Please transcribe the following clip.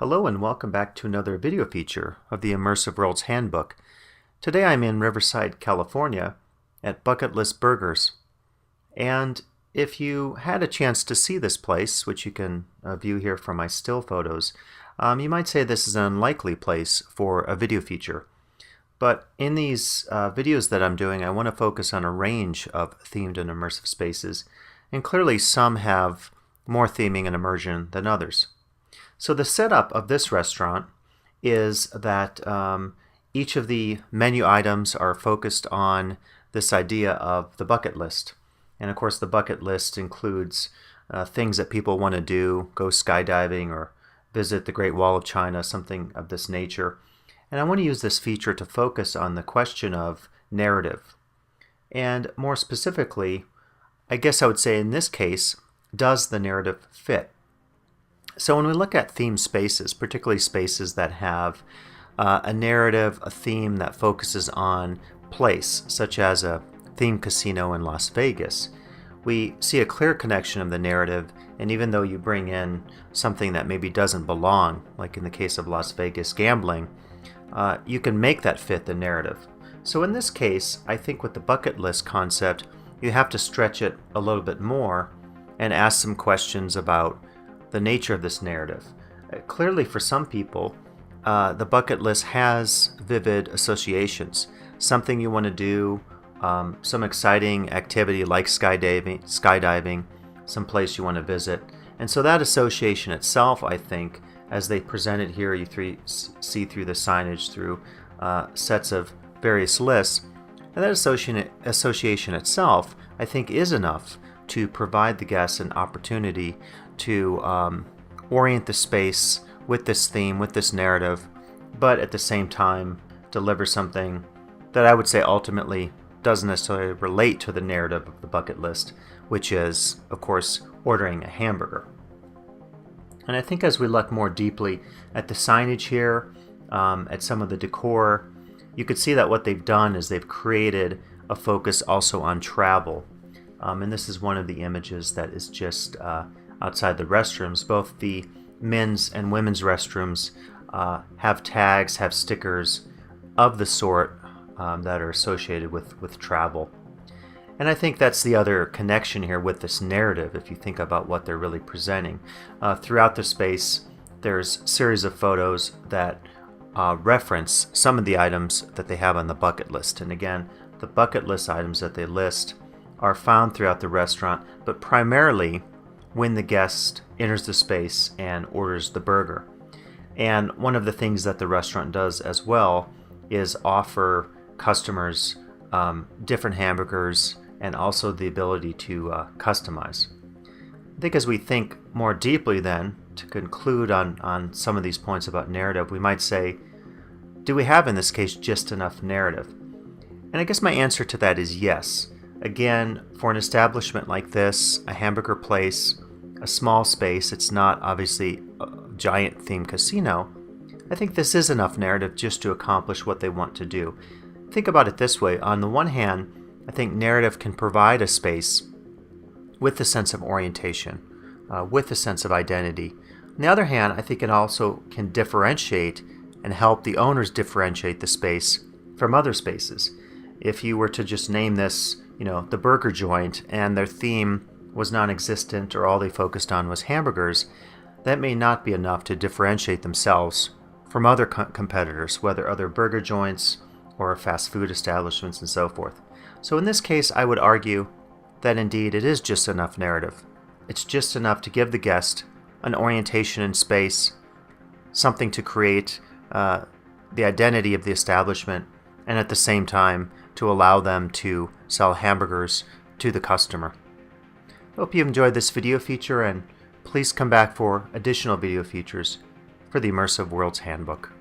Hello and welcome back to another video feature of the Immersive Worlds Handbook. Today I'm in Riverside, California at Bucket List Burgers. And if you had a chance to see this place, which you can view here from my still photos, you might say this is an unlikely place for a video feature. But in these videos that I'm doing, I want to focus on a range of themed and immersive spaces. And clearly some have more theming and immersion than others. So the setup of this restaurant is that each of the menu items are focused on this idea of the bucket list. And of course the bucket list includes things that people want to do, go skydiving or visit the Great Wall of China, something of this nature. And I want to use this feature to focus on the question of narrative. And more specifically, I guess I would say in this case, does the narrative fit? So when we look at themed spaces, particularly spaces that have a narrative, a theme that focuses on place, such as a themed casino in Las Vegas, we see a clear connection of the narrative, and even though you bring in something that maybe doesn't belong, like in the case of Las Vegas gambling, you can make that fit the narrative. So in this case, I think with the bucket list concept, you have to stretch it a little bit more and ask some questions about the nature of this narrative. Clearly for some people, the bucket list has vivid associations. Something you want to do, some exciting activity like skydiving, some place you want to visit. And so that association itself, I think, as they present it here, you see through the signage, through sets of various lists, and that association itself, I think, is enough to provide the guests an opportunity to orient the space with this theme, with this narrative, but at the same time deliver something that I would say ultimately doesn't necessarily relate to the narrative of the bucket list, which is, of course, ordering a hamburger. And I think as we look more deeply at the signage here, at some of the decor, you could see that what they've done is they've created a focus also on travel. And this is one of the images that is just outside the restrooms. Both the men's and women's restrooms have tags, have stickers of the sort that are associated with travel. And I think that's the other connection here with this narrative, if you think about what they're really presenting. Throughout the space, there's a series of photos that reference some of the items that they have on the bucket list. And again, the bucket list items that they list are found throughout the restaurant, but primarily when the guest enters the space and orders the burger. And one of the things that the restaurant does as well is offer customers different hamburgers and also the ability to customize. I think as we think more deeply then, to conclude on some of these points about narrative, we might say, do we have in this case just enough narrative? And I guess my answer to that is yes. Again, for an establishment like this, a hamburger place, a small space, it's not obviously a giant themed casino, I think this is enough narrative just to accomplish what they want to do. Think about it this way. On the one hand, I think narrative can provide a space with a sense of orientation, with a sense of identity. On the other hand, I think it also can differentiate and help the owners differentiate the space from other spaces. If you were to just name this, the burger joint, and their theme was non-existent or all they focused on was hamburgers, that may not be enough to differentiate themselves from other competitors, whether other burger joints or fast food establishments and so forth. So in this case, I would argue that indeed it is just enough narrative. It's just enough to give the guest an orientation in space, something to create the identity of the establishment, and at the same time to allow them to sell hamburgers to the customer. I hope you enjoyed this video feature, and please come back for additional video features for the Immersive Worlds Handbook.